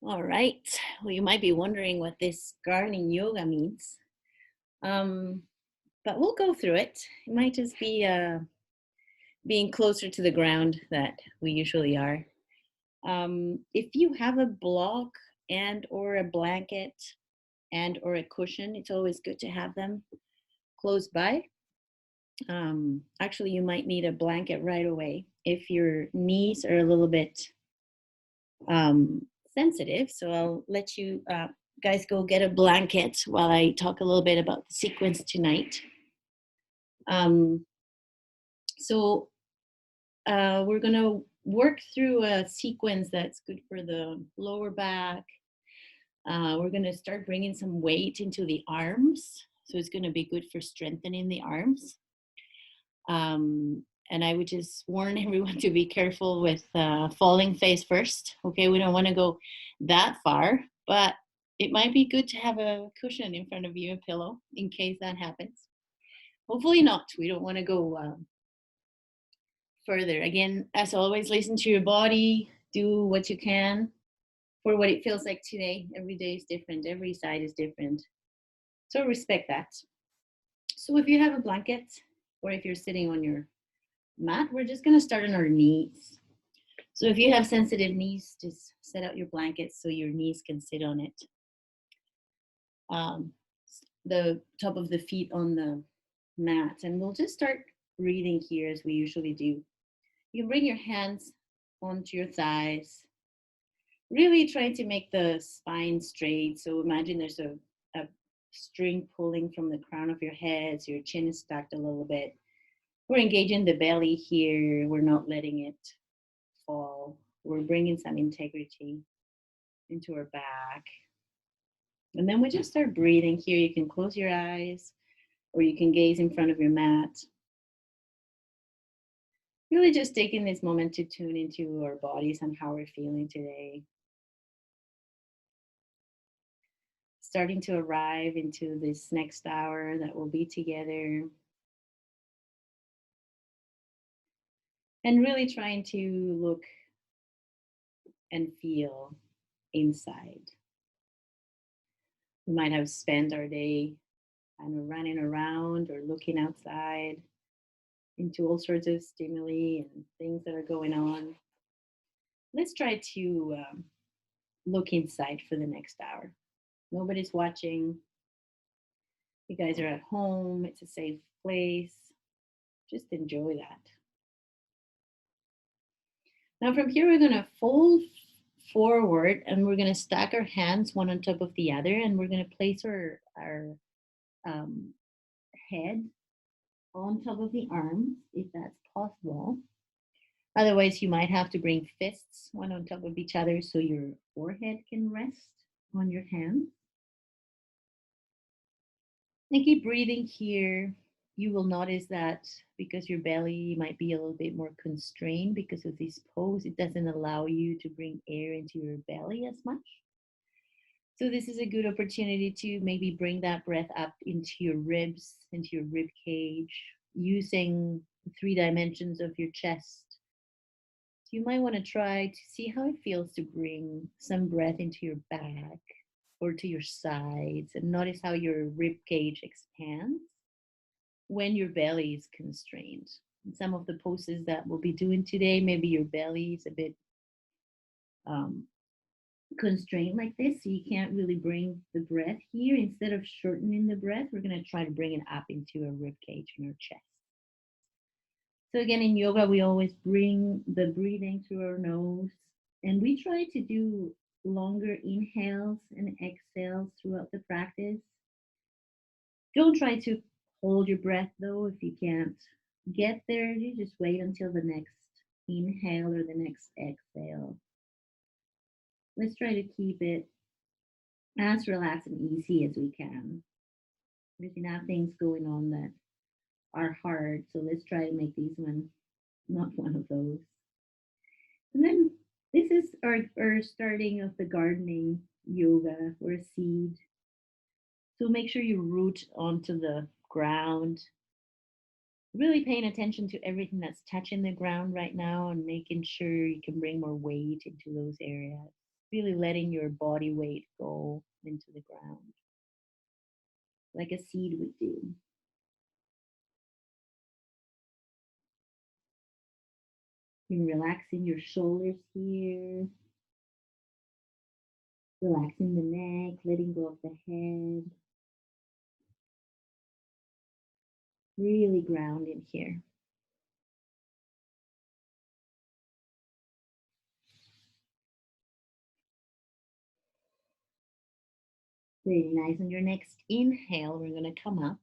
All right. Well, you might be wondering what this gardening yoga means, um, but we'll go through it. It might just be being closer to the ground that we usually are. If you have a block and or a blanket and or a cushion, it's always good to have them close by. Actually, you might need a blanket right away if your knees are a little bit um, sensitive. So I'll let you guys go get a blanket while I talk a little bit about the sequence tonight. Um, so we're going to work through a sequence that's good for the lower back. We're going to start bringing some weight into the arms. So it's going to be good for strengthening the arms. And I would just warn everyone to be careful with falling face first. Okay, we don't want to go that far, but it might be good to have a cushion in front of you, a pillow, in case that happens. Hopefully not. We don't want to go further. Again, as always, listen to your body, do what you can for what it feels like today. Every day is different, every side is different. So respect that. So if you have a blanket or if you're sitting on your mat, we're just going to start on our knees. So if you have sensitive knees, just set out your blanket so your knees can sit on it. Um, the top of the feet on the mat. And we'll just start breathing here as we usually do. You can bring your hands onto your thighs, really trying to make the spine straight. So imagine there's a string pulling from the crown of your head, so your chin is stacked a little bit. We're engaging the belly here. We're not letting it fall. We're bringing some integrity into our back. And then we just start breathing here. You can close your eyes or you can gaze in front of your mat. Really just taking this moment to tune into our bodies and how we're feeling today. Starting to arrive into this next hour that we'll be together. And really trying to look and feel inside. We might have spent our day kind of running around or looking outside into all sorts of stimuli and things that are going on. Let's try to look inside for the next hour. Nobody's watching. You guys are at home. It's a safe place. Just enjoy that. Now from here, we're going to fold forward and we're going to stack our hands one on top of the other, and we're going to place our um, head on top of the arms if that's possible. Otherwise, you might have to bring fists one on top of each other so your forehead can rest on your hand. And keep breathing here. You will notice that because your belly might be a little bit more constrained because of this pose, it doesn't allow you to bring air into your belly as much. So this is a good opportunity to maybe bring that breath up into your ribs, into your rib cage, using the 3 dimensions of your chest. So you might want to try to see how it feels to bring some breath into your back or to your sides, and notice how your rib cage expands when your belly is constrained. In some of the poses that we'll be doing today, maybe your belly is a bit constrained like this, so you can't really bring the breath here. Instead of shortening the breath, we're going to try to bring it up into a rib cage and our chest. So again, in yoga, we always bring the breathing through our nose, and we try to do longer inhales and exhales throughout the practice. Don't try to hold your breath though. If you can't get there, you just wait until the next inhale or the next exhale. Let's try to keep it as relaxed and easy as we can. There's enough things going on that are hard, so let's try to make these one not one of those. And then this is our starting of the gardening yoga or seed. So make sure you root onto the ground. Really paying attention to everything that's touching the ground right now and making sure you can bring more weight into those areas. Really letting your body weight go into the ground, like a seed would do. You're relaxing your shoulders here, relaxing the neck, letting go of the head. Really grounded here. Very nice. On your next inhale, we're going to come up.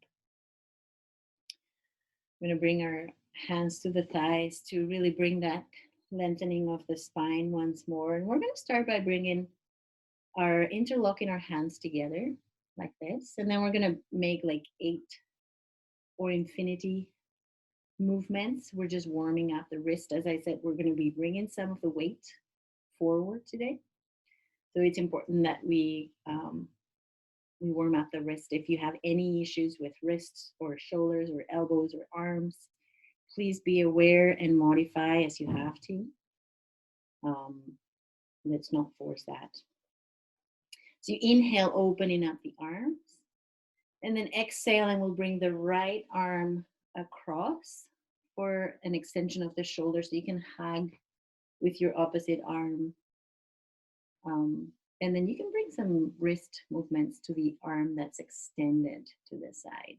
We're going to bring our hands to the thighs to really bring that lengthening of the spine once more. And we're going to start by bringing interlocking our hands together like this. And then we're going to make like 8 or infinity movements. We're just warming up the wrist. As I said, we're going to be bringing some of the weight forward today. So it's important that we warm up the wrist. If you have any issues with wrists or shoulders or elbows or arms, please be aware and modify as you have to. Let's not force that. So you inhale, opening up the arms, and then exhale, and we'll bring the right arm across for an extension of the shoulder, so you can hug with your opposite arm. And then you can bring some wrist movements to the arm that's extended to the side.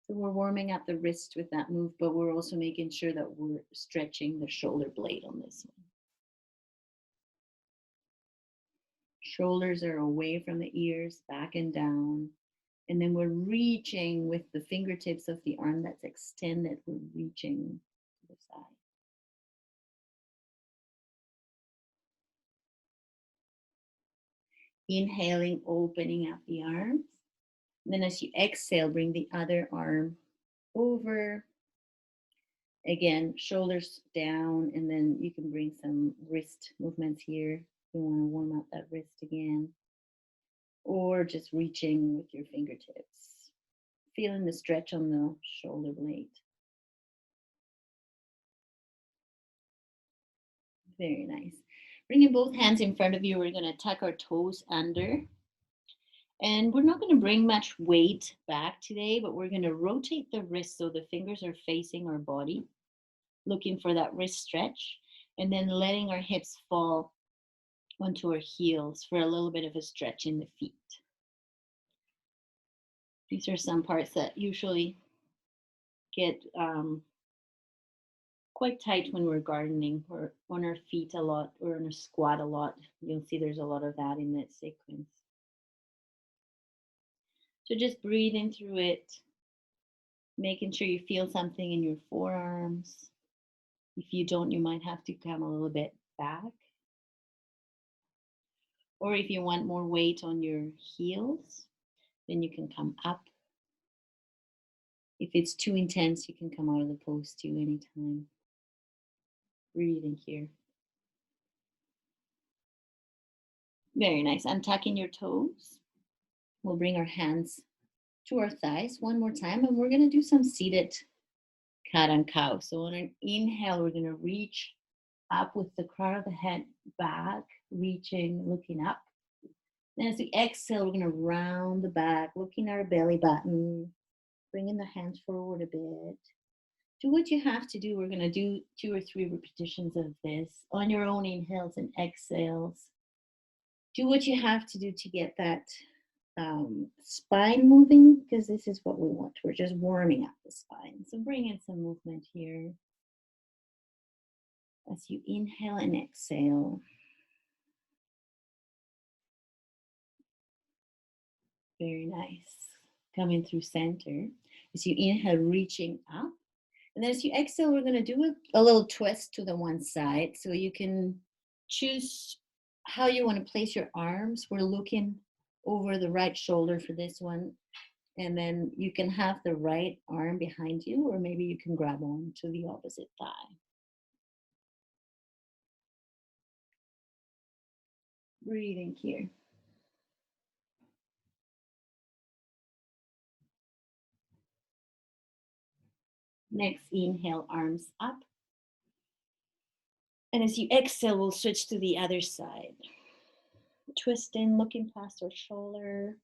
So we're warming up the wrist with that move, but we're also making sure that we're stretching the shoulder blade on this one. Shoulders are away from the ears, back and down. And then we're reaching with the fingertips of the arm that's extended. We're reaching to the side. Inhaling, opening up the arms. And then as you exhale, bring the other arm over. Again, shoulders down, and then you can bring some wrist movements here. You want to warm up that wrist again. Or just reaching with your fingertips. Feeling the stretch on the shoulder blade. Very nice. Bringing both hands in front of you, we're going to tuck our toes under. And we're not going to bring much weight back today, but we're going to rotate the wrist so the fingers are facing our body, looking for that wrist stretch, and then letting our hips fall onto our heels for a little bit of a stretch in the feet. These are some parts that usually get quite tight when we're gardening or on our feet a lot or on a squat a lot. You'll see there's a lot of that in that sequence. So just breathing through it, making sure you feel something in your forearms. If you don't, you might have to come a little bit back. Or if you want more weight on your heels, then you can come up. If it's too intense, you can come out of the pose too anytime. Breathing here. Very nice. Untucking your toes. We'll bring our hands to our thighs one more time, and we're going to do some seated cat and cow. So on an inhale, we're going to reach up with the crown of the head back, reaching, looking up. Then as we exhale, we're going to round the back, looking at our belly button, bringing the hands forward a bit. Do what you have to do. We're going to do 2 or 3 repetitions of this on your own inhales and exhales. Do what you have to do to get that spine moving, because this is what we want. We're just warming up the spine. So bring in some movement here as you inhale and exhale. Very nice. Coming through center. As you inhale, reaching up. And then as you exhale, we're going to do a little twist to the one side. So you can choose how you want to place your arms. We're looking over the right shoulder for this one. And then you can have the right arm behind you, or maybe you can grab on to the opposite thigh. Breathing here. Next, inhale, arms up. And as you exhale, we'll switch to the other side. twisting, looking past our shoulder.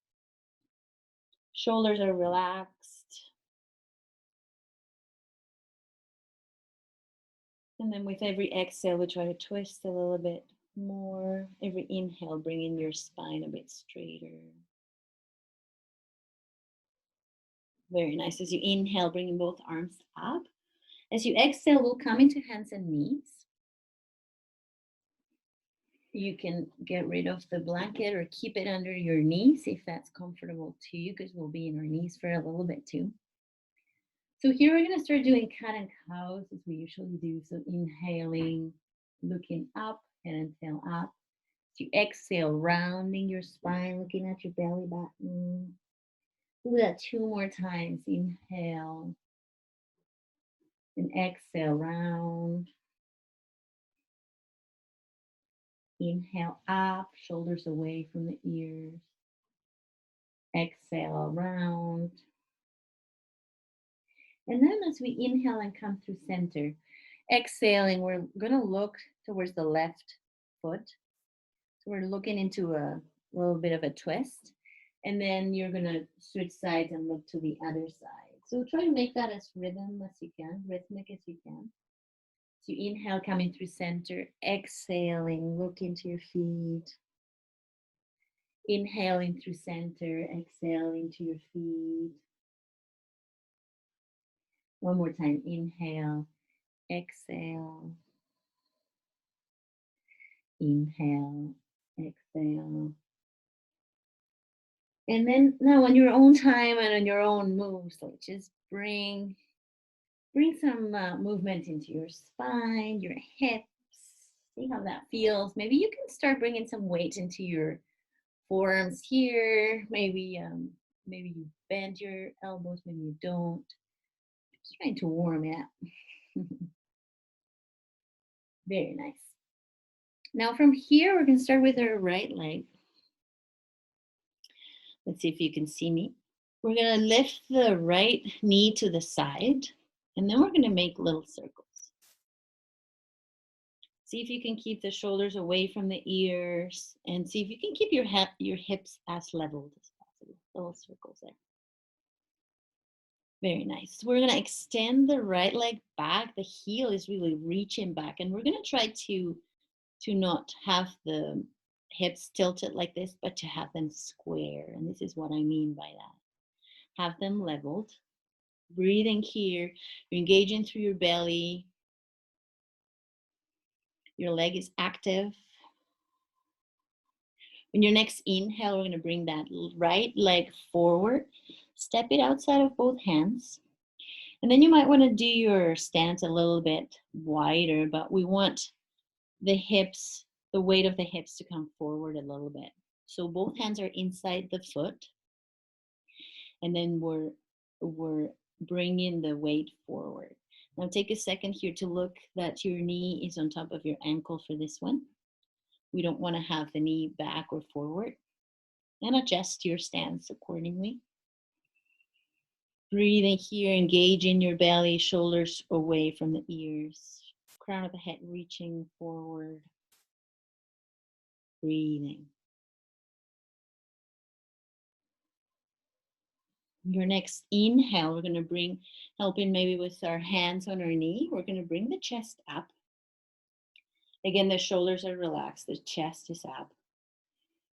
Shoulders are relaxed. And then with every exhale, we try to twist a little bit more. Every inhale, bringing your spine a bit straighter. Very nice. As you inhale, bringing both arms up. As you exhale, we'll come into hands and knees. You can get rid of the blanket or keep it under your knees if that's comfortable to you, because we'll be in our knees for a little bit too. So here we're going to start doing cat and cows as we usually do. So inhaling, looking up, and exhale up. So you exhale, rounding your spine, looking at your belly button. Do that 2 more times. Inhale and exhale, round. Inhale up, shoulders away from the ears. Exhale, round. And then as we inhale and come through center, exhaling, we're going to look towards the left foot. So we're looking into a little bit of a twist. And then you're going to switch sides and look to the other side. So try to make that as rhythmic as you can. So you inhale, coming through center, exhaling, look into your feet. Inhaling through center, exhaling to your feet. One more time, inhale, exhale. Inhale, exhale. And then now on your own time and on your own moves, so just bring some movement into your spine, your hips. See how that feels. Maybe you can start bringing some weight into your forearms here. Maybe you bend your elbows, maybe you don't. Just trying to warm it up. Very nice. Now from here, we're going to start with our right leg. Let's see if you can see me. We're going to lift the right knee to the side, and then we're going to make little circles. See if you can keep the shoulders away from the ears, and see if you can keep your hips as leveled as possible. Little circles there. Very nice. We're going to extend the right leg back. The heel is really reaching back, and we're going to try to not have the hips tilted like this, but to have them square. And this is what I mean by that. Have them leveled. Breathing here. You're engaging through your belly. Your leg is active. On your next inhale, we're going to bring that right leg forward. Step it outside of both hands. And then you might want to do your stance a little bit wider, but we want the hips, the weight of the hips to come forward a little bit. So both hands are inside the foot. And then we're bringing the weight forward. Now take a second here to look that your knee is on top of your ankle for this one. We don't want to have the knee back or forward. And adjust your stance accordingly. Breathing here, engage in your belly, shoulders away from the ears. Crown of the head reaching forward. Breathing. Your next inhale, we're going to bring, helping maybe with our hands on our knee, we're going to bring the chest up. Again, the shoulders are relaxed, the chest is up.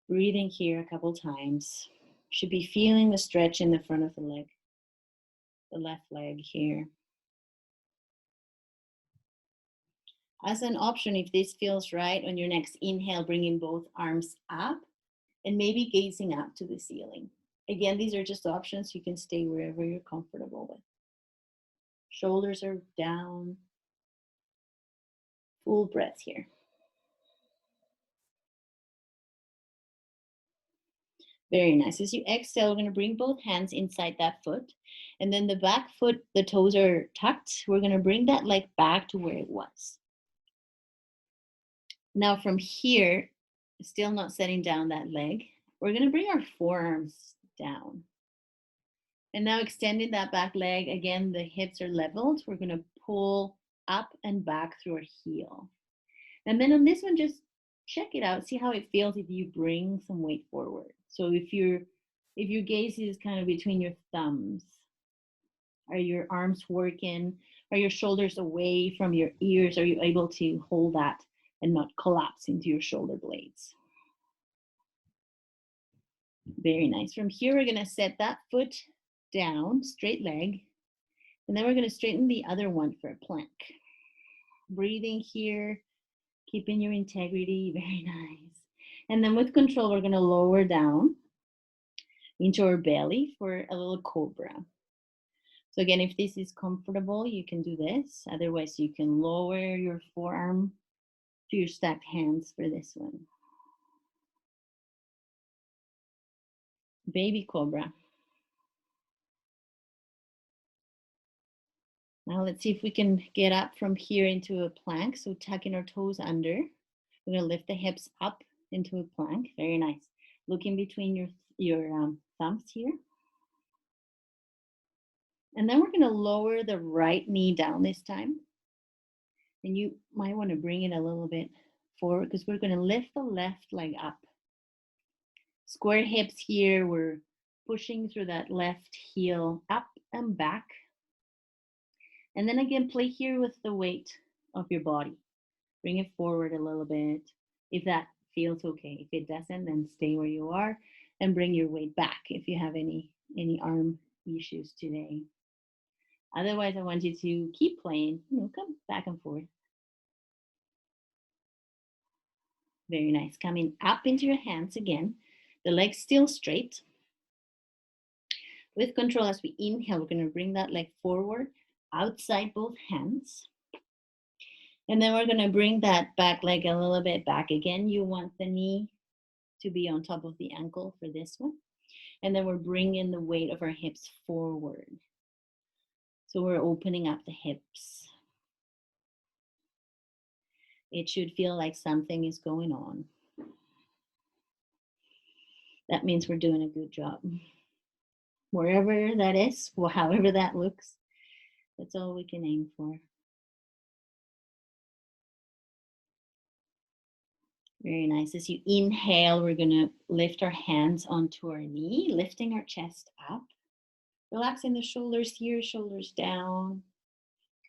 Breathing here a couple times. Should be feeling the stretch in the front of the leg, the left leg here. As an option, if this feels right, on your next inhale, bringing both arms up and maybe gazing up to the ceiling. Again, these are just options. You can stay wherever you're comfortable with. Shoulders are down. Full breath here. Very nice. As you exhale, we're going to bring both hands inside that foot. And then the back foot, the toes are tucked. We're going to bring that leg back to where it was. Now from here, still not setting down that leg, we're going to bring our forearms down. And now extending that back leg, again, the hips are leveled. We're going to pull up and back through our heel. And then on this one, just check it out, see how it feels if you bring some weight forward. So if your gaze is kind of between your thumbs, are your arms working? Are your shoulders away from your ears? Are you able to hold that and not collapse into your shoulder blades? Very nice. From here, we're going to set that foot down, straight leg, and then we're going to straighten the other one for a plank. Breathing here, keeping your integrity. Very nice. And then with control, we're going to lower down into our belly for a little cobra. So again, if this is comfortable, you can do this. Otherwise, you can lower your forearm to your stacked hands for this one. Baby cobra. Now let's see if we can get up from here into a plank. So tucking our toes under. We're going to lift the hips up into a plank. Very nice. Look in between your thumbs here. And then we're going to lower the right knee down this time. And you might want to bring it a little bit forward because we're going to lift the left leg up. Square hips here. We're pushing through that left heel up and back. And then again, play here with the weight of your body. Bring it forward a little bit. If that feels okay. If it doesn't, then stay where you are and bring your weight back if you have any arm issues today. Otherwise, I want you to keep playing. Come back and forth. Very nice. Coming up into your hands again. The legs still straight. With control, as we inhale, we're going to bring that leg forward, outside both hands. And then we're going to bring that back leg a little bit back again. You want the knee to be on top of the ankle for this one. And then we're bringing the weight of our hips forward. So we're opening up the hips. It should feel like something is going on. That means we're doing a good job. Wherever that is, or however that looks, that's all we can aim for. Very nice. As you inhale, we're going to lift our hands onto our knee, lifting our chest up. Relaxing the shoulders here, shoulders down.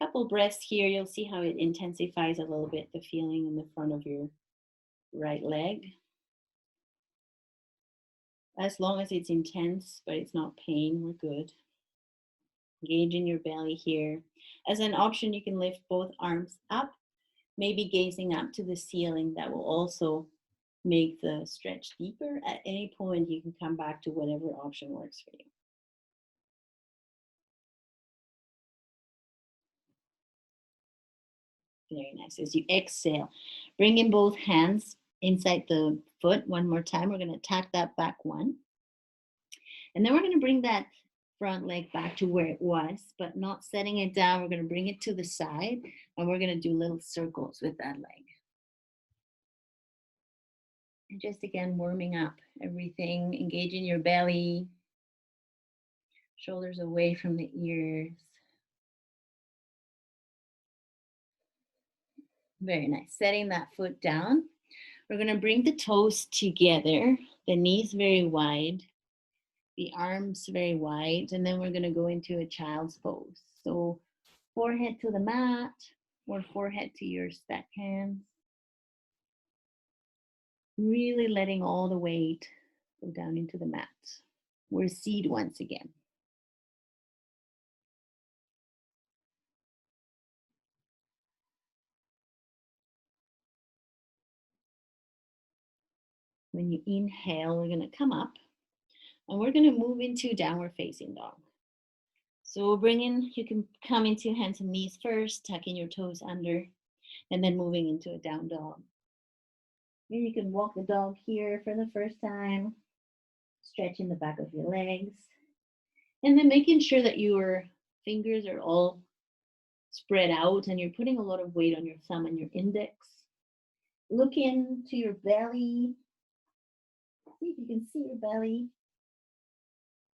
Couple breaths here. You'll see how it intensifies a little bit, the feeling in the front of your right leg. As long as it's intense, but it's not pain, we're good. Engaging your belly here. As an option, you can lift both arms up, maybe gazing up to the ceiling. That will also make the stretch deeper. At any point, you can come back to whatever option works for you. Very nice. As you exhale, bring in both hands inside the foot one more time. We're going to tack that back one. And then we're going to bring that front leg back to where it was, but not setting it down. We're going to bring it to the side, and we're going to do little circles with that leg. And just again, warming up everything, engaging your belly, shoulders away from the ears. Very nice. Setting that foot down. We're going to bring the toes together, the knees very wide, the arms very wide, and then we're going to go into a child's pose. So forehead to the mat or forehead to your stacked hands. Really letting all the weight go down into the mat. We're seated once again. When you inhale, we're going to come up and we're going to move into downward facing dog. So you can come into hands and knees first, tucking your toes under, and then moving into a down dog. Maybe you can walk the dog here for the first time, stretching the back of your legs, and then making sure that your fingers are all spread out and you're putting a lot of weight on your thumb and your index. Look into your belly. See if you can see your belly.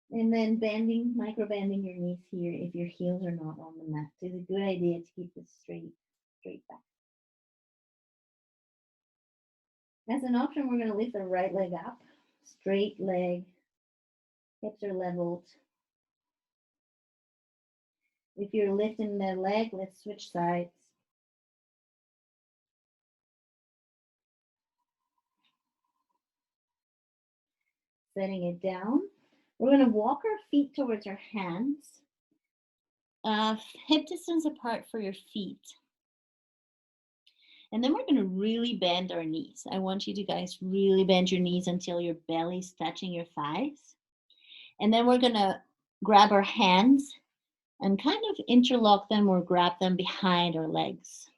And then micro bending your knees here if your heels are not on the mat. It's a good idea to keep this straight back. As an option, we're going to lift the right leg up, straight leg, hips are leveled. If you're lifting the leg, let's switch sides. Setting it down. We're going to walk our feet towards our hands, hip distance apart for your feet. And then we're going to really bend our knees. I want you to guys really bend your knees until your belly's touching your thighs. And then we're going to grab our hands and kind of interlock them or grab them behind our legs.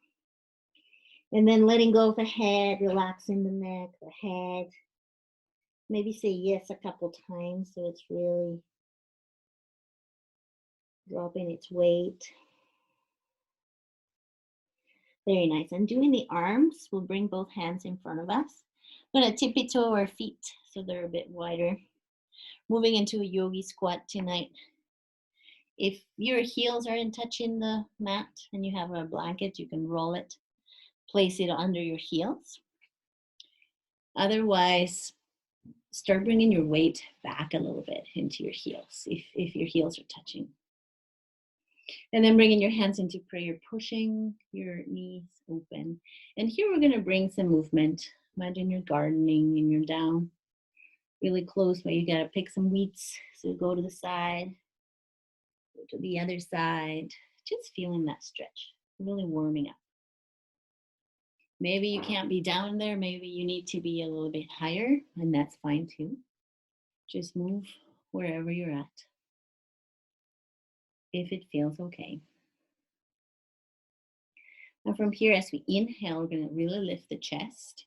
And then letting go of the head, relaxing the neck, the head. Maybe say yes a couple times so it's really dropping its weight. Very nice. And doing the arms, we'll bring both hands in front of us. We're going to tippy toe our feet so they're a bit wider. Moving into a yogi squat tonight. If your heels aren't touching the mat and you have a blanket, you can roll it, place it under your heels. Otherwise, start bringing your weight back a little bit into your heels if your heels are touching. And then bringing your hands into prayer, pushing your knees open. And here we're going to bring some movement. Imagine you're gardening and you're down really close, but you got to pick some weeds. So go to the side, go to the other side, just feeling that stretch, really warming up. Maybe you can't be down there. Maybe you need to be a little bit higher, and that's fine too. Just move wherever you're at, if it feels okay. Now from here, as we inhale, we're going to really lift the chest,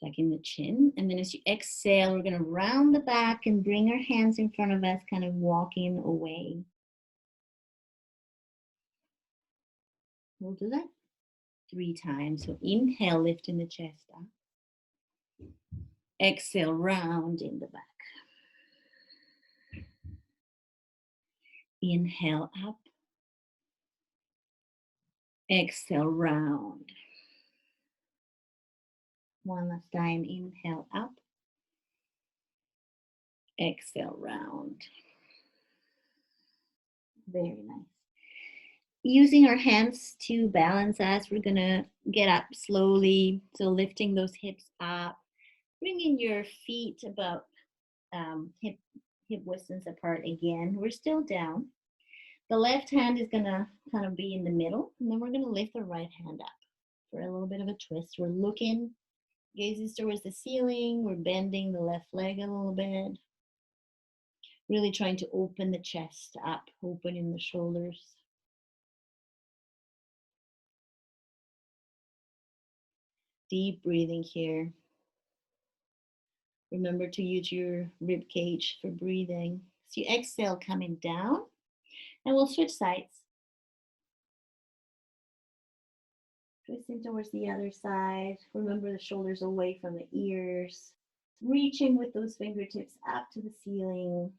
back in the chin. And then as you exhale, we're going to round the back and bring our hands in front of us, kind of walking away. We'll do that 3 times. So inhale, lifting the chest up. Exhale, round in the back. Inhale up. Exhale, round. One last time. Inhale up. Exhale, round. Very nice. Using our hands to balance us, we're going to get up slowly. So lifting those hips up. Bringing your feet about hip distance apart again. We're still down. The left hand is going to kind of be in the middle. And then we're going to lift the right hand up for a little bit of a twist. We're looking, gazes towards the ceiling. We're bending the left leg a little bit. Really trying to open the chest up, opening the shoulders. Deep breathing here. Remember to use your rib cage for breathing. So you exhale, coming down, and we'll switch sides. Twisting towards the other side. Remember the shoulders away from the ears. Reaching with those fingertips up to the ceiling.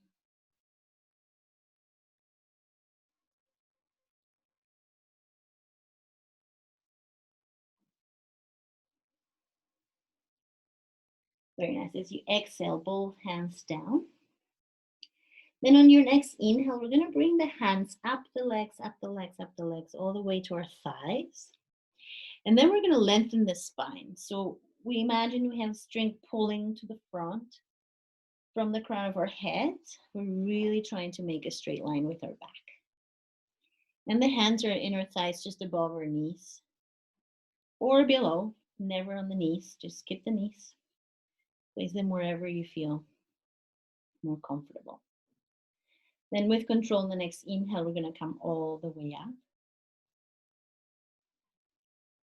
Very nice. As you exhale, both hands down. Then on your next inhale, we're going to bring the hands up the legs, up the legs, up the legs, all the way to our thighs. And then we're going to lengthen the spine. So we imagine we have strength pulling to the front from the crown of our head. We're really trying to make a straight line with our back. And the hands are in our thighs just above our knees or below, never on the knees. Just skip the knees. Place them wherever you feel more comfortable. Then with control, the next inhale, we're going to come all the way up.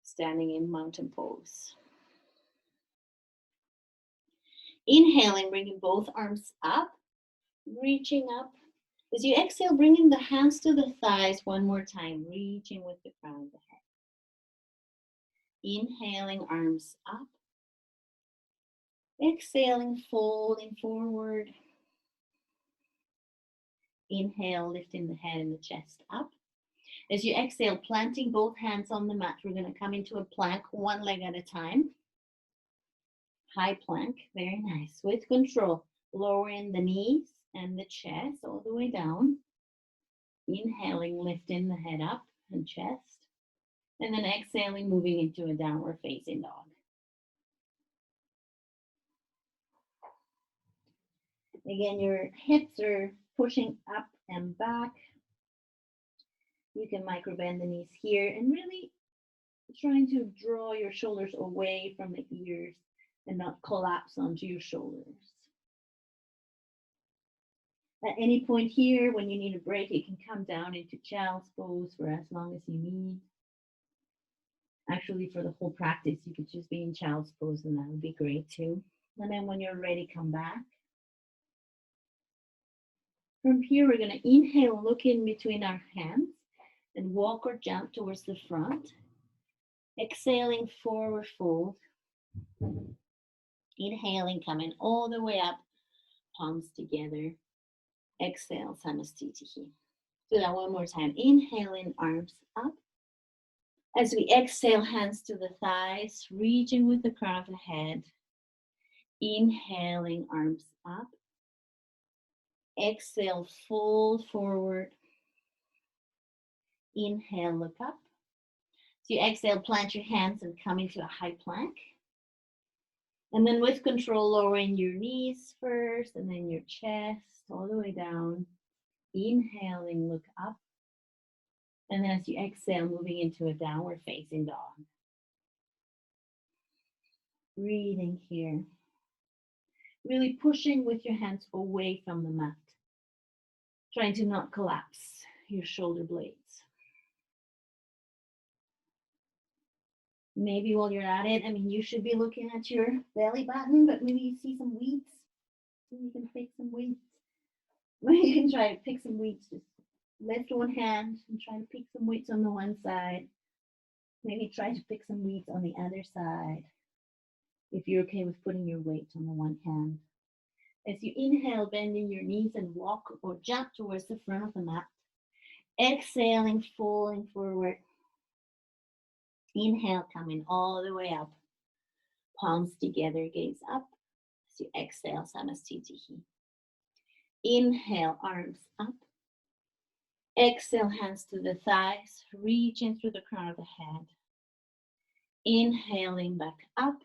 Standing in mountain pose. Inhaling, bringing both arms up, reaching up. As you exhale, bringing the hands to the thighs one more time, reaching with the crown of the head. Inhaling, arms up. Exhaling, folding forward. Inhale, lifting the head and the chest up. As you exhale, planting both hands on the mat, we're going to come into a plank, one leg at a time. High plank, very nice. With control, lowering the knees and the chest all the way down. Inhaling, lifting the head up and chest. And then exhaling, moving into a downward facing dog. Again, your hips are pushing up and back. You can micro bend the knees here and really trying to draw your shoulders away from the ears and not collapse onto your shoulders. At any point here, when you need a break, you can come down into child's pose for as long as you need. Actually, for the whole practice, you could just be in child's pose and that would be great too. And then when you're ready, come back. From here, we're going to inhale, look in between our hands and walk or jump towards the front. Exhaling, forward fold. Inhaling, coming all the way up, palms together. Exhale, Samastitihi. Do that one more time. Inhaling, arms up. As we exhale, hands to the thighs, reaching with the crown of the head. Inhaling, arms up. Exhale, fold forward. Inhale, look up. So you exhale, plant your hands and come into a high plank. And then with control, lowering your knees first and then your chest all the way down. Inhaling, look up. And then as you exhale, moving into a downward facing dog. Breathing here. Really pushing with your hands away from the mat. Trying to not collapse your shoulder blades. Maybe while you're at it, you should be looking at your belly button, but maybe you see some weeds. So you can pick some weeds. You can try to pick some weeds. Just lift one hand and try to pick some weeds on the one side. Maybe try to pick some weeds on the other side. If you're okay with putting your weight on the one hand. As you inhale, bending your knees and walk or jump towards the front of the mat. Exhaling, falling forward. Inhale, coming all the way up. Palms together, gaze up. As you exhale, Samastitihi. Inhale, arms up. Exhale, hands to the thighs, reaching through the crown of the head. Inhaling back up.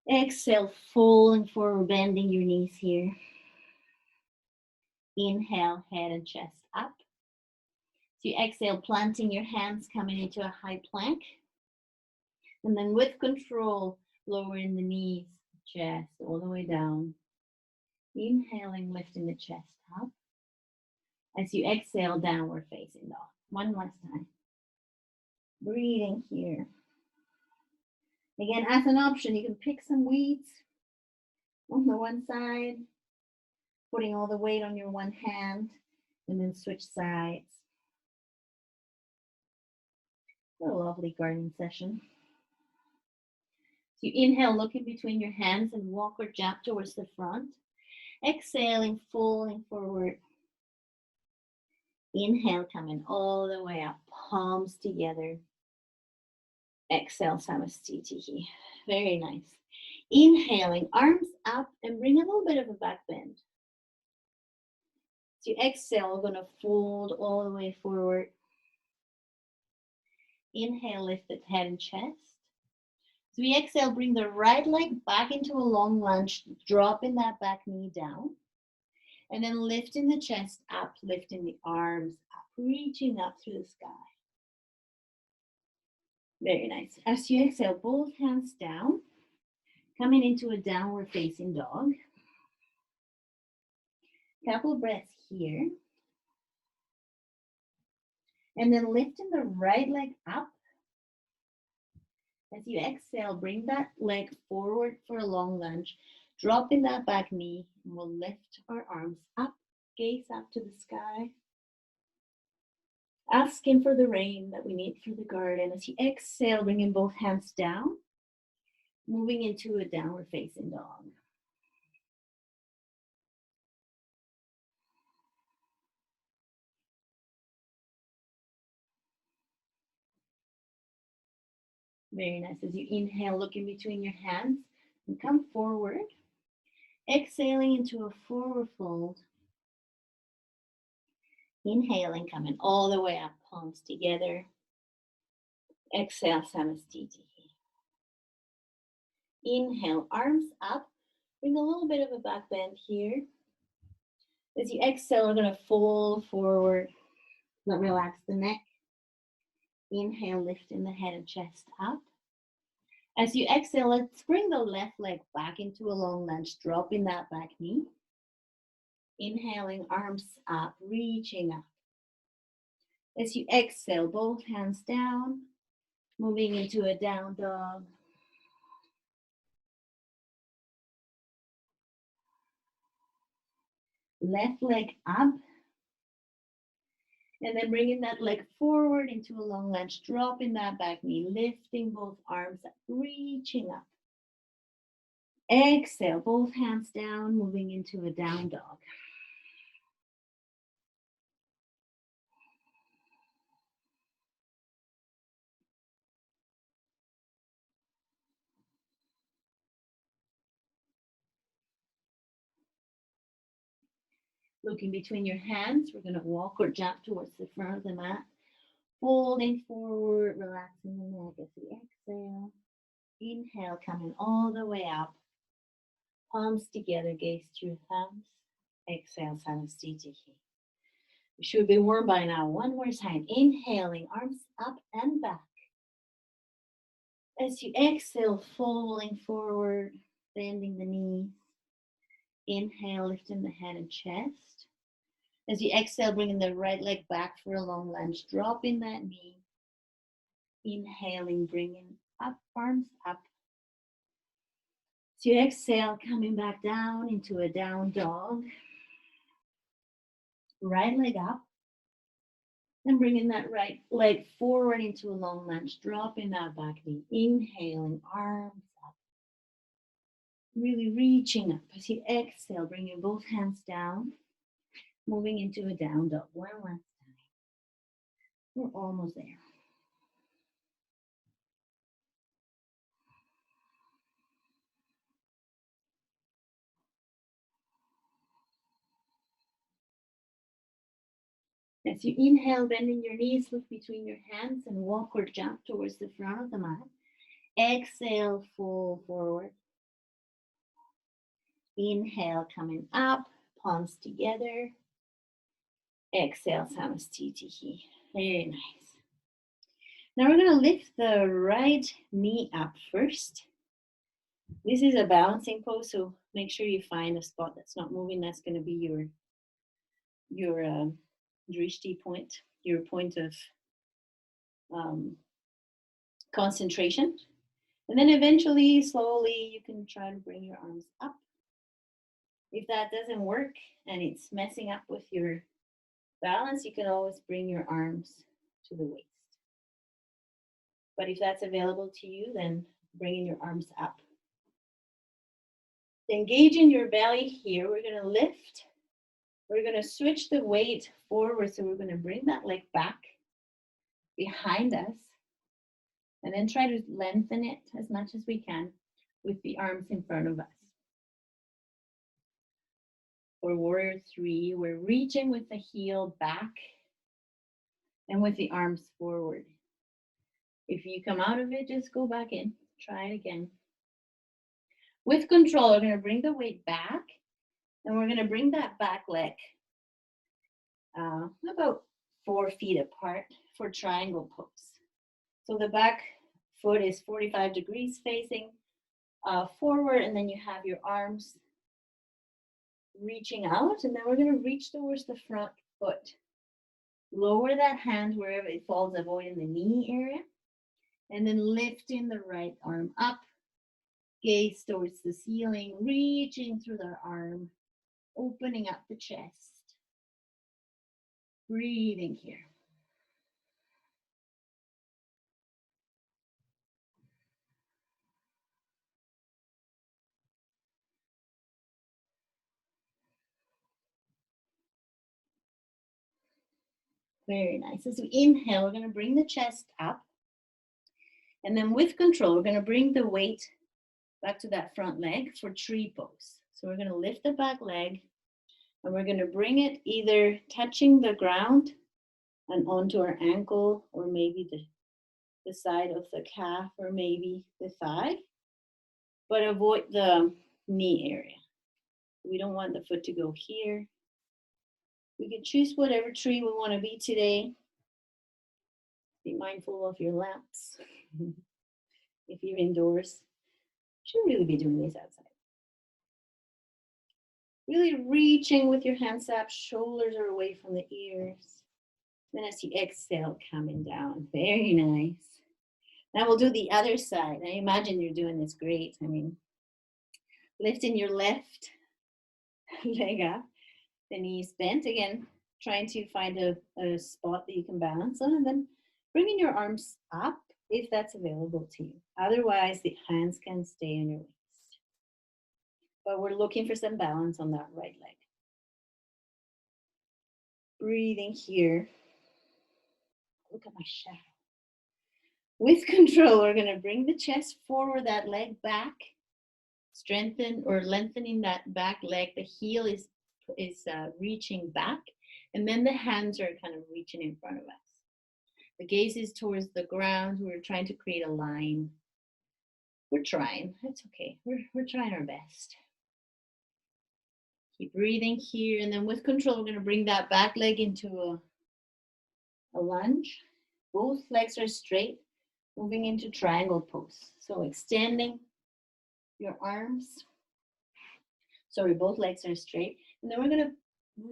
Exhale, falling forward, bending your knees here. Inhale, head and chest up. So you exhale, planting your hands, coming into a high plank. And then with control, lowering the knees, chest, all the way down. Inhaling, lifting the chest up. As you exhale, downward facing dog. One last time. Breathing here. Again, as an option, you can pick some weeds on the one side, putting all the weight on your one hand, and then switch sides. What a lovely gardening session. So you inhale, look in between your hands and walk or jump towards the front. Exhaling, falling forward. Inhale, coming all the way up, palms together. Exhale, Samastitihi. Very nice. Inhaling, arms up and bring a little bit of a back bend. So you exhale, we're going to fold all the way forward. Inhale, lift the head and chest. So we exhale, bring the right leg back into a long lunge, dropping that back knee down. And then lifting the chest up, lifting the arms up, reaching up through the sky. Very nice. As you exhale, both hands down, coming into a downward facing dog. Couple of breaths here. And then lifting the right leg up. As you exhale, bring that leg forward for a long lunge, dropping that back knee, and we'll lift our arms up, gaze up to the sky. Asking for the rain that we need for the garden. As you exhale, bringing both hands down, moving into a downward facing dog. Very nice. As you inhale, look in between your hands and come forward. Exhaling into a forward fold. Inhaling, coming all the way up, palms together. Exhale, Samastiti. Inhale, arms up. Bring a little bit of a back bend here. As you exhale, we're going to fold forward. Relax the neck. Inhale, lifting the head and chest up. As you exhale, let's bring the left leg back into a long lunge, dropping that back knee. Inhaling, arms up, reaching up. As you exhale, both hands down, moving into a down dog. Left leg up. And then bringing that leg forward into a long lunge, dropping that back knee, lifting both arms up, reaching up. Exhale, both hands down, moving into a down dog. Looking between your hands, we're going to walk or jump towards the front of the mat. Folding forward, relaxing the neck as you exhale. Inhale, coming all the way up. Palms together, gaze through thumbs. Exhale, Samastiti. You should be warm by now. One more time. Inhaling, arms up and back. As you exhale, folding forward, bending the knees. Inhale, lifting the head and chest. As you exhale, bringing the right leg back for a long lunge, dropping that knee. Inhaling, bringing up, arms up. As you exhale, coming back down into a down dog. Right leg up. And bringing that right leg forward into a long lunge, dropping that back knee. Inhaling, arms up. Really reaching up. As you exhale, bringing both hands down. Moving into a down dog. One last time. We're almost there. As you inhale, bending your knees, look between your hands and walk or jump towards the front of the mat. Exhale, fold forward. Inhale, coming up, palms together. Exhale, Samastiti. Very nice. Now we're going to lift the right knee up first. This is a balancing pose, so make sure you find a spot that's not moving. That's going to be your drishti point, your point of concentration. And then eventually, slowly, you can try to bring your arms up. If that doesn't work and it's messing up with your balance, you can always bring your arms to the waist. But if that's available to you, then bringing your arms up. Engaging your belly here, we're going to lift. We're going to switch the weight forward. So we're going to bring that leg back behind us. And then try to lengthen it as much as we can with the arms in front of us. For warrior 3, we're reaching with the heel back and with the arms forward. If you come out of it, just go back in. Try it again. With control, we're going to bring the weight back, and we're going to bring that back leg about 4 feet apart for triangle pose. So the back foot is 45 degrees facing forward, and then you have your arms reaching out, and then we're going to reach towards the front foot. Lower that hand wherever it falls, avoiding the knee area, and then lifting the right arm up. Gaze towards the ceiling, reaching through the arm, opening up the chest. Breathing here. Very nice. As we inhale, we're going to bring the chest up. And then with control, we're going to bring the weight back to that front leg for tree pose. So we're going to lift the back leg and we're going to bring it either touching the ground and onto our ankle, or maybe the side of the calf, or maybe the thigh, but avoid the knee area. We don't want the foot to go here. We can choose whatever tree we want to be today. Be mindful of your lamps. If you're indoors, you should really be doing this outside. Really reaching with your hands up, shoulders are away from the ears. Then as you exhale, coming down. Very nice. Now we'll do the other side. I imagine you're doing this great. I mean, lifting your left leg up, the knees bent. Again, trying to find a spot that you can balance on, and then bringing your arms up if that's available to you. Otherwise, the hands can stay on your waist. But we're looking for some balance on that right leg. Breathing here. Look at my shadow. With control, we're going to bring the chest forward, that leg back. Strengthen or lengthening that back leg. The heel is reaching back, and then the hands are kind of reaching in front of us. The gaze is towards the ground. We're trying to create a line. We're trying. It's okay. We're trying our best. Keep breathing here, and then with control, we're going to bring that back leg into a lunge. Both legs are straight, moving into triangle pose. So extending your arms. Sorry, both legs are straight. And then we're going to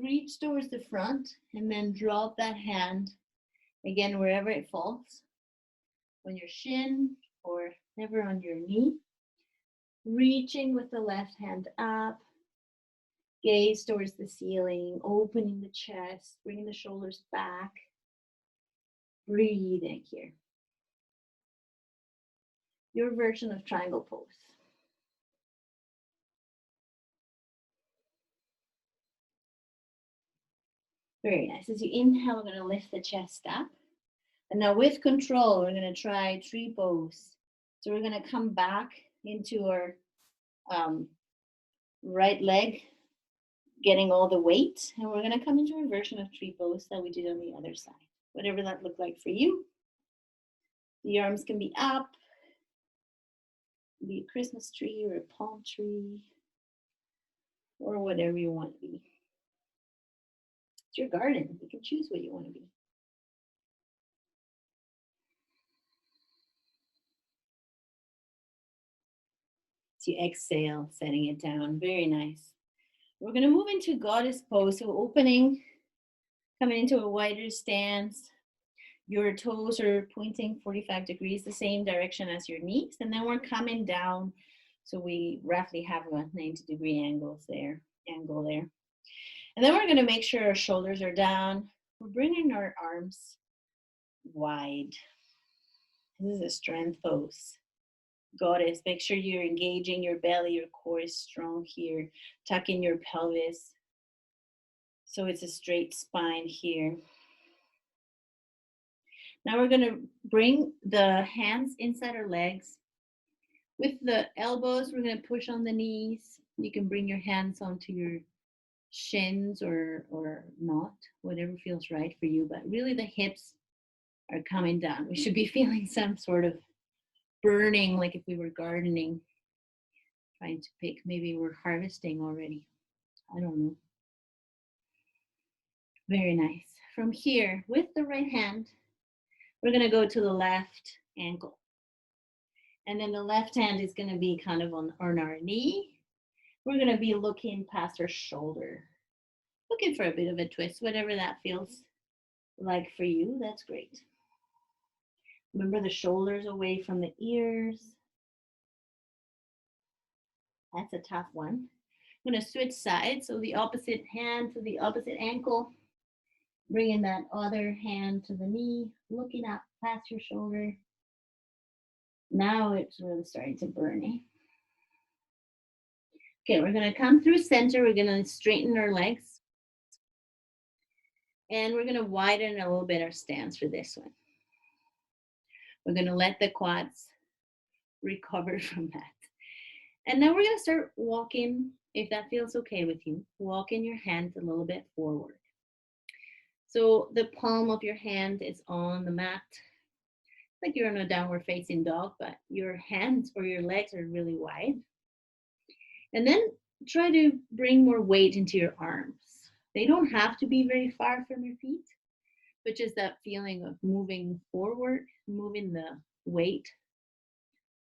reach towards the front and then drop that hand, again, wherever it falls, on your shin or never on your knee. Reaching with the left hand up, gaze towards the ceiling, opening the chest, bringing the shoulders back. Breathing here. Your version of triangle pose. Very nice. As you inhale, we're going to lift the chest up. And now with control, we're going to try tree pose. So we're going to come back into our right leg, getting all the weight. And we're going to come into our version of tree pose that we did on the other side. Whatever that looked like for you. The arms can be up, be a Christmas tree or a palm tree, or whatever you want to be. It's your garden. You can choose what you want to be. As you exhale, setting it down. Very nice. We're going to move into goddess pose. So opening, coming into a wider stance. Your toes are pointing 45 degrees, the same direction as your knees. And then we're coming down. So we roughly have a 90-degree angle there. And then we're going to make sure our shoulders are down. We're bringing our arms wide. This is a strength pose. Goddess, make sure you're engaging your belly, your core is strong here. Tuck in your pelvis. So it's a straight spine here. Now we're going to bring the hands inside our legs. With the elbows, we're going to push on the knees. You can bring your hands onto your shins or not, whatever feels right for you. But really the hips are coming down. We should be feeling some sort of burning, like if we were gardening, trying to pick, maybe we're harvesting already. I don't know. Very nice. From here, with the right hand, we're going to go to the left ankle. And then the left hand is going to be kind of on our knee. We're going to be looking past our shoulder. Looking for a bit of a twist, whatever that feels like for you, that's great. Remember the shoulders away from the ears. That's a tough one. I'm going to switch sides, so the opposite hand to the opposite ankle. Bringing that other hand to the knee, looking up past your shoulder. Now it's really starting to burn. Okay, we're going to come through center. We're going to straighten our legs. And we're going to widen a little bit our stance for this one. We're going to let the quads recover from that. And now we're going to start walking, if that feels okay with you, walking your hands a little bit forward. So the palm of your hand is on the mat, like you're on a downward facing dog, but your hands or your legs are really wide. And then try to bring more weight into your arms. They don't have to be very far from your feet, but just that feeling of moving forward, moving the weight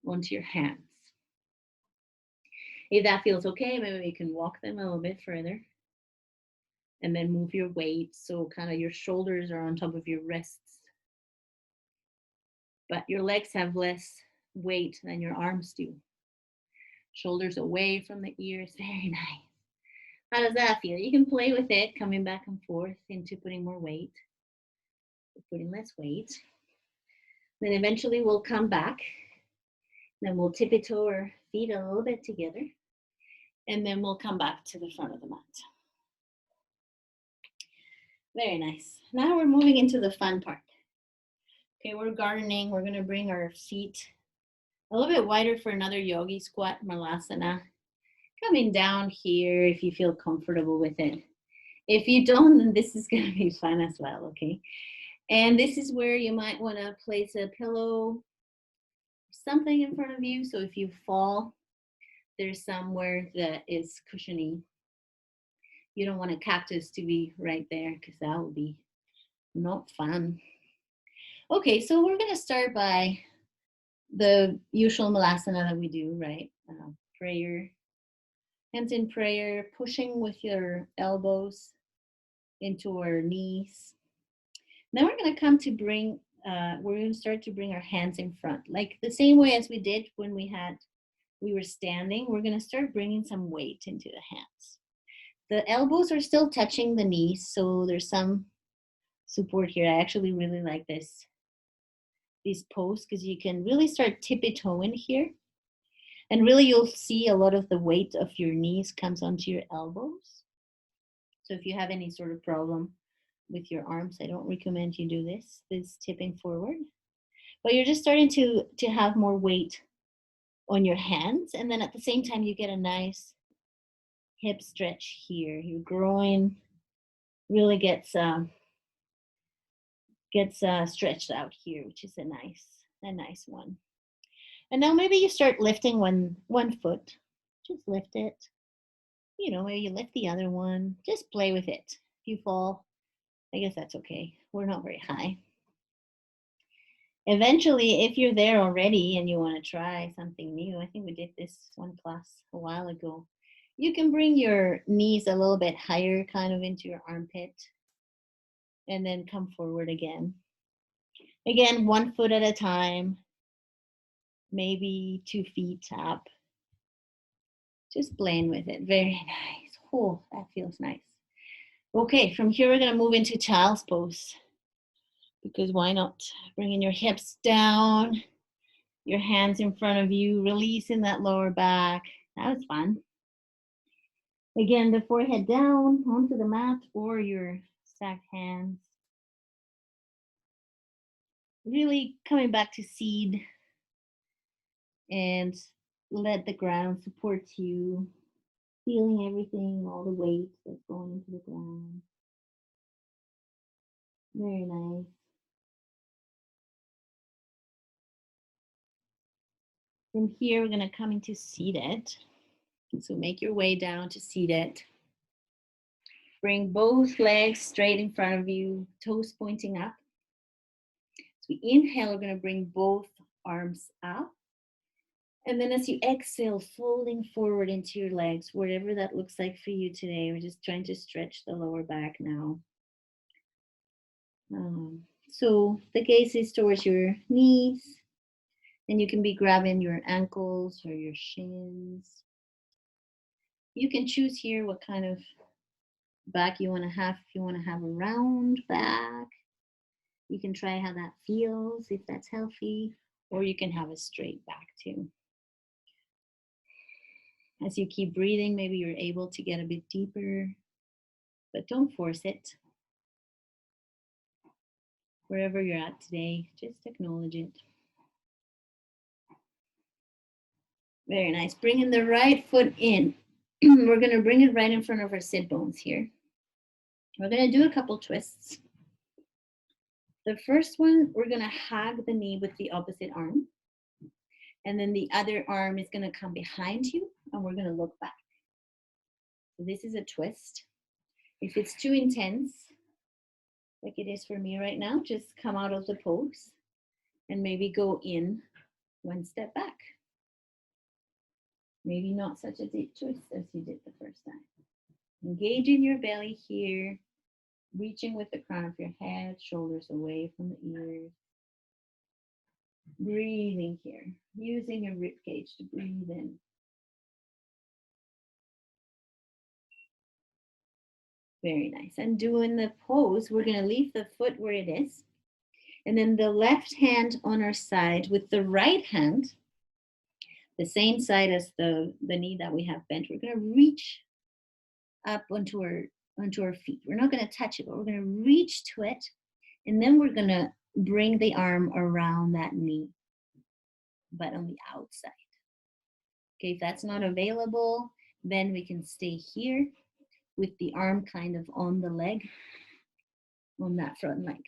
onto your hands. If that feels okay, maybe you can walk them a little bit further. And then move your weight so kind of your shoulders are on top of your wrists. But your legs have less weight than your arms do. Shoulders away from the ears, very nice. How does that feel? You can play with it, coming back and forth into putting more weight, putting less weight. Then eventually we'll come back. Then we'll tippy-toe our feet a little bit together. And then we'll come back to the front of the mat. Very nice. Now we're moving into the fun part. Okay, we're gardening. We're going to bring our feet a little bit wider for another yogi squat, Malasana. Coming down here if you feel comfortable with it. If you don't, then this is going to be fun as well, okay? And this is where you might want to place a pillow, something in front of you. So if you fall, there's somewhere that is cushiony. You don't want a cactus to be right there because that will be not fun. Okay, so we're going to start by the usual Malasana that we do, right? Prayer, hands in prayer, pushing with your elbows into our knees. Now we're going to come to bring, we're going to start to bring our hands in front, like the same way as we did when we were standing. We're going to start bringing some weight into the hands. The elbows are still touching the knees, so there's some support here. I actually really like this pose because you can really start tippy-toeing here. And really you'll see a lot of the weight of your knees comes onto your elbows. So if you have any sort of problem with your arms, I don't recommend you do this tipping forward. But you're just starting to have more weight on your hands. And then at the same time, you get a nice hip stretch here. Your groin really gets stretched out here, which is a nice one. And now maybe you start lifting one foot. Just lift it. You know, maybe you lift the other one. Just play with it. If you fall, I guess that's okay. We're not very high. Eventually, if you're there already and you want to try something new, I think we did this one class a while ago. You can bring your knees a little bit higher, kind of into your armpit, and then come forward again. Again, 1 foot at a time, maybe 2 feet up. Just playing with it. Very nice. Oh, that feels nice. Okay, from here we're going to move into child's pose. Because why not? Bringing your hips down, your hands in front of you, releasing that lower back. That was fun. Again, the forehead down onto the mat or your stacked hands. Really coming back to seed and let the ground support you. Feeling everything, all the weight that's going into the ground. Very nice. From here, we're going to come into seated. So make your way down to seated. Bring both legs straight in front of you, toes pointing up. As we inhale, we're going to bring both arms up. And then as you exhale, folding forward into your legs, whatever that looks like for you today. We're just trying to stretch the lower back now. So the gaze is towards your knees. And you can be grabbing your ankles or your shins. You can choose here what kind of back you want to have. If you want to have a round back, you can try how that feels, if that's healthy, or you can have a straight back too. As you keep breathing, maybe you're able to get a bit deeper, but don't force it. Wherever you're at today, just acknowledge it. Very nice. Bringing the right foot in. We're going to bring it right in front of our sit bones here. We're going to do a couple twists. The first one, we're going to hug the knee with the opposite arm. And then the other arm is going to come behind you, and we're going to look back. So this is a twist. If it's too intense, like it is for me right now, just come out of the pose and maybe go in one step back. Maybe not such a deep twist as you did the first time. Engage in your belly here, reaching with the crown of your head, shoulders away from the ears. Breathing here, using your rib cage to breathe in. Very nice. And doing the pose, we're going to leave the foot where it is. And then the left hand on our side with the right hand, the same side as the knee that we have bent, we're going to reach up onto our feet. We're not going to touch it, but we're going to reach to it. And then we're going to bring the arm around that knee, but on the outside. Okay, if that's not available, then we can stay here with the arm kind of on the leg, on that front leg.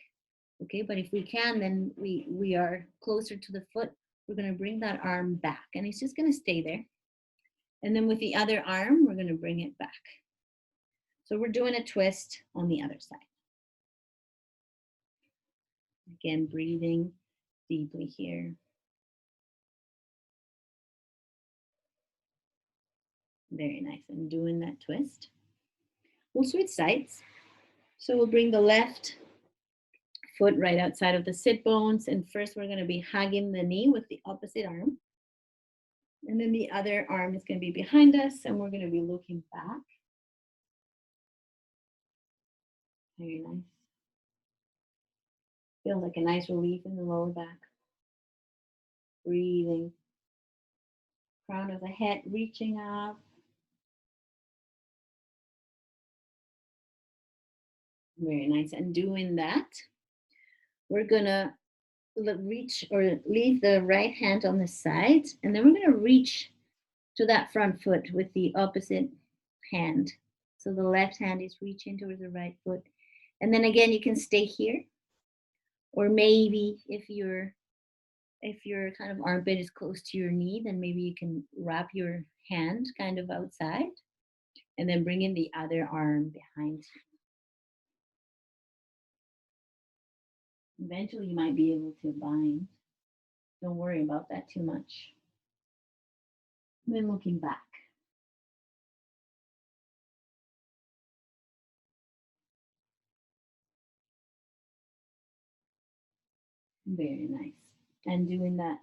Okay, but if we can, then we are closer to the foot. We're going to bring that arm back, and it's just going to stay there. And then with the other arm, we're going to bring it back. So we're doing a twist on the other side. Again, breathing deeply here. Very nice. And doing that twist. We'll switch sides. So we'll bring the left foot right outside of the sit bones. And first we're going to be hugging the knee with the opposite arm. And then the other arm is going to be behind us, and we're going to be looking back. Very nice. Feels like a nice relief in the lower back. Breathing. Crown of the head reaching up. Very nice. And doing that, we're going to reach or leave the right hand on the side, and then we're going to reach to that front foot with the opposite hand. So the left hand is reaching towards the right foot. And then again, you can stay here. Or maybe if your kind of armpit is close to your knee, then maybe you can wrap your hand kind of outside and then bring in the other arm behind you. Eventually you might be able to bind. Don't worry about that too much. And then looking back. Very nice. And doing that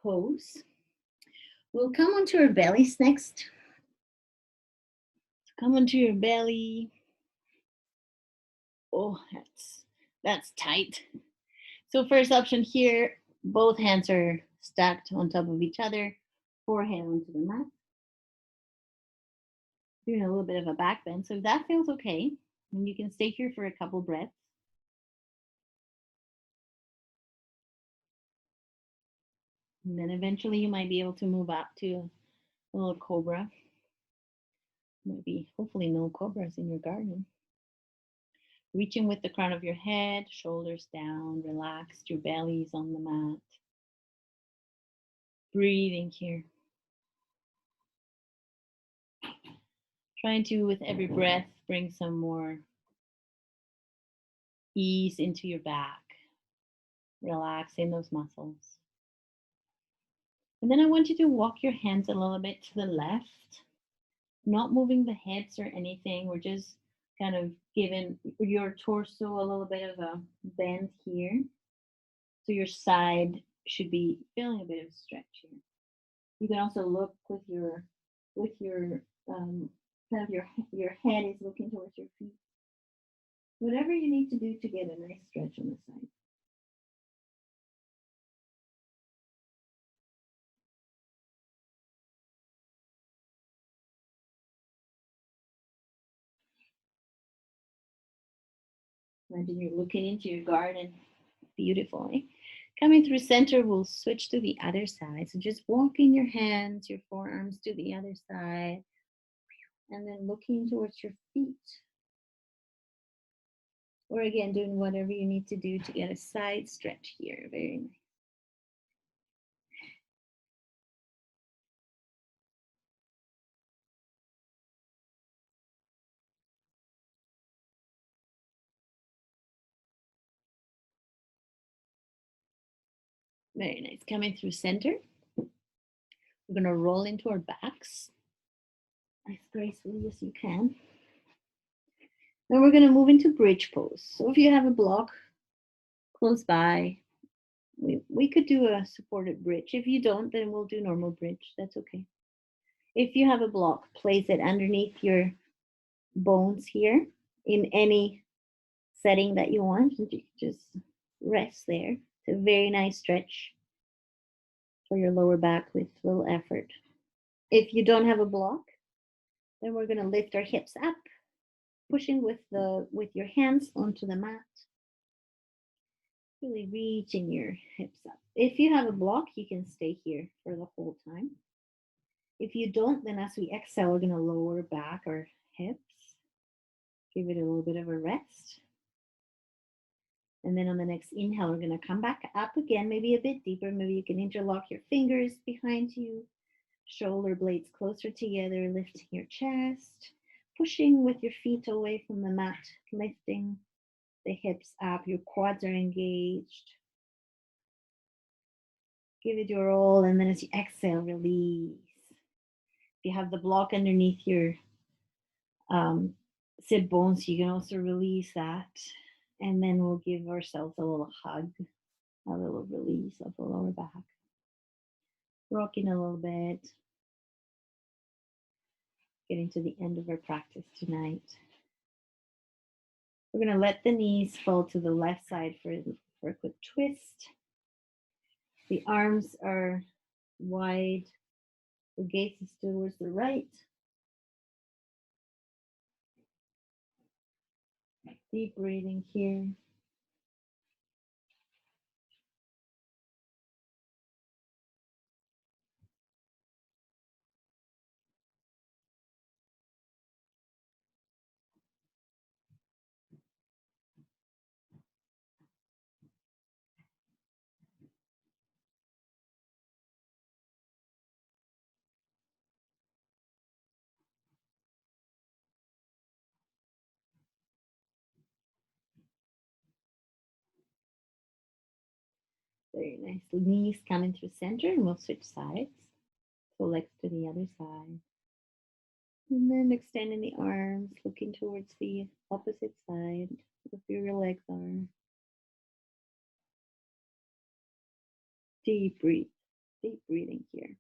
pose. We'll come onto our bellies next. Come onto your belly. Oh, that's tight. So first option here, both hands are stacked on top of each other, forehead onto the mat. Doing a little bit of a back bend. So if that feels okay, then you can stay here for a couple breaths. And then eventually you might be able to move up to a little cobra. Maybe, hopefully no cobras in your garden. Reaching with the crown of your head, shoulders down, relaxed, your belly's on the mat. Breathing here. Trying to, with every breath, bring some more ease into your back. Relaxing those muscles. And then I want you to walk your hands a little bit to the left, not moving the heads or anything. We're just kind of giving your torso a little bit of a bend here. So your side should be feeling a bit of stretch here. You can also look with your kind of your head is looking towards your feet. Whatever you need to do to get a nice stretch on the side. Imagine you're looking into your garden. Beautiful, eh? Coming through center, we'll switch to the other side. So just walking your hands, your forearms to the other side, and then looking towards your feet. Or again, doing whatever you need to do to get a side stretch here. Very nice. Very nice. Coming through center, we're going to roll into our backs as gracefully as you can. Then we're going to move into bridge pose. So if you have a block close by, we could do a supported bridge. If you don't, then we'll do normal bridge. That's okay. If you have a block, place it underneath your bones here in any setting that you want. Just rest there. It's a very nice stretch for your lower back with little effort. If you don't have a block, then we're going to lift our hips up, pushing with your hands onto the mat. Really reaching your hips up. If you have a block, you can stay here for the whole time. If you don't, then as we exhale, we're going to lower back our hips. Give it a little bit of a rest. And then on the next inhale, we're going to come back up again, maybe a bit deeper. Maybe you can interlock your fingers behind you, shoulder blades closer together, lifting your chest, pushing with your feet away from the mat, lifting the hips up. Your quads are engaged. Give it your all, and then as you exhale, release. If you have the block underneath your sit bones, you can also release that. And then we'll give ourselves a little hug, a little release of the lower back. Rocking a little bit. Getting to the end of our practice tonight. We're going to let the knees fall to the left side for a quick twist. The arms are wide. The gaze is towards the right. Deep breathing here. Very nice. Knees coming through center, and we'll switch sides. So legs to the other side. And then extending the arms, looking towards the opposite side of where your legs are. Deep breathing here.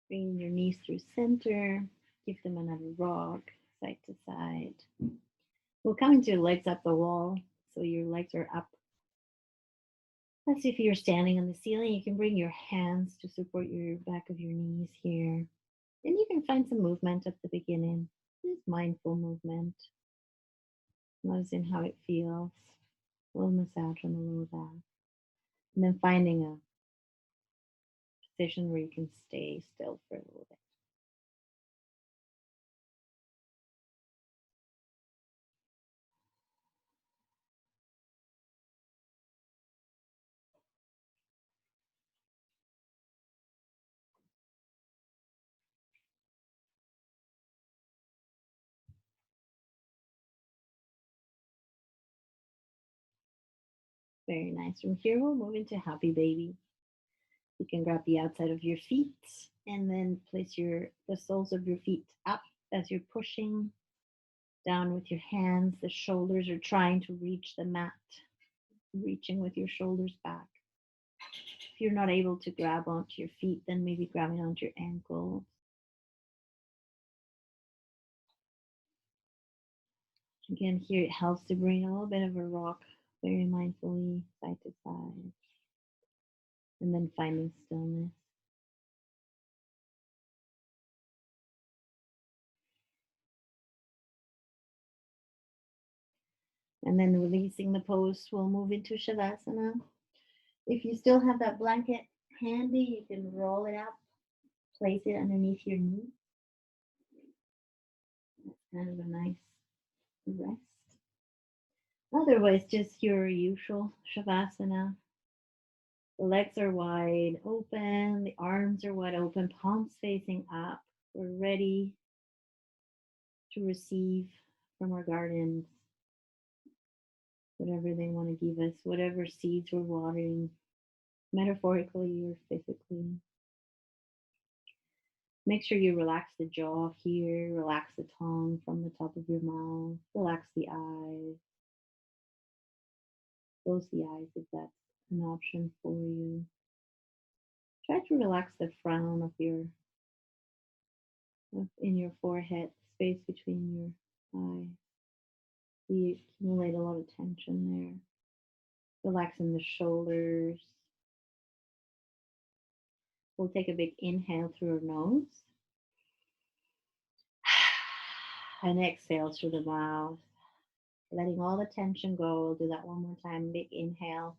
Bringing your knees through center. Give them another rock, side to side. We'll come into your legs up the wall. So your legs are up. As if you're standing on the ceiling. You can bring your hands to support your back of your knees here. Then you can find some movement at the beginning. Just mindful movement. Noticing how it feels. A little massage on the lower back. And then finding a position where you can stay still for a little bit. Very nice. From here, we'll move into happy baby. You can grab the outside of your feet and then place the soles of your feet up as you're pushing Down with your hands. The shoulders are trying to reach the mat, reaching with your shoulders back. If you're not able to grab onto your feet, then maybe grabbing onto your ankles. Again, here it helps to bring a little bit of a rock very mindfully side to side. And then finding stillness. And then releasing the pose, we'll move into Shavasana. If you still have that blanket handy, you can roll it up, place it underneath your knee. That's kind of a nice rest. Otherwise, just your usual Shavasana. The legs are wide open, the arms are wide open, palms facing up. We're ready to receive from our gardens whatever they want to give us, whatever seeds we're watering, metaphorically or physically. Make sure you relax the jaw here, relax the tongue from the top of your mouth, relax the eyes. Close the eyes if that's an option for you. Try to relax the frown of in your forehead, space between your eyes. We accumulate a lot of tension there. Relaxing the shoulders. We'll take a big inhale through our nose. And exhale through the mouth. Letting all the tension go. We'll do that one more time. Big inhale.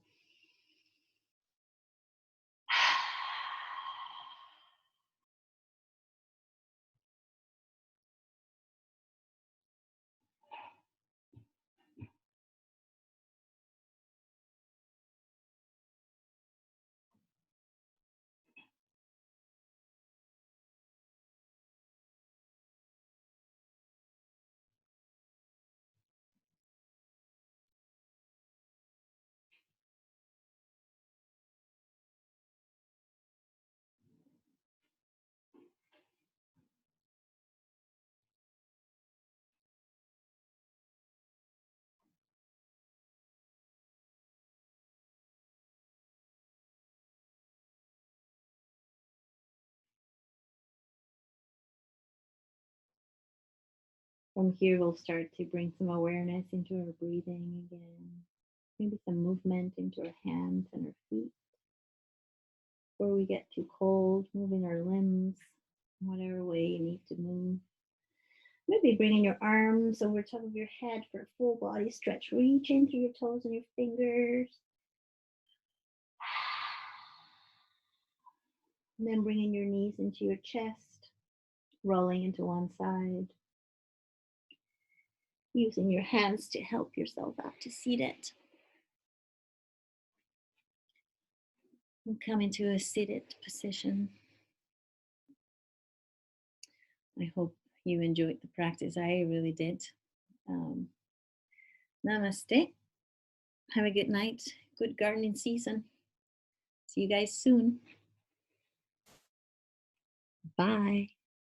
From here, we'll start to bring some awareness into our breathing again. Maybe some movement into our hands and our feet. Before we get too cold, moving our limbs, whatever way you need to move. Maybe bringing your arms over top of your head for a full body stretch. Reach into your toes and your fingers. And then bringing your knees into your chest, rolling into one side. Using your hands to help yourself out to seated. And come into a seated position. I hope you enjoyed the practice. I really did. Namaste. Have a good night. Good gardening season. See you guys soon. Bye.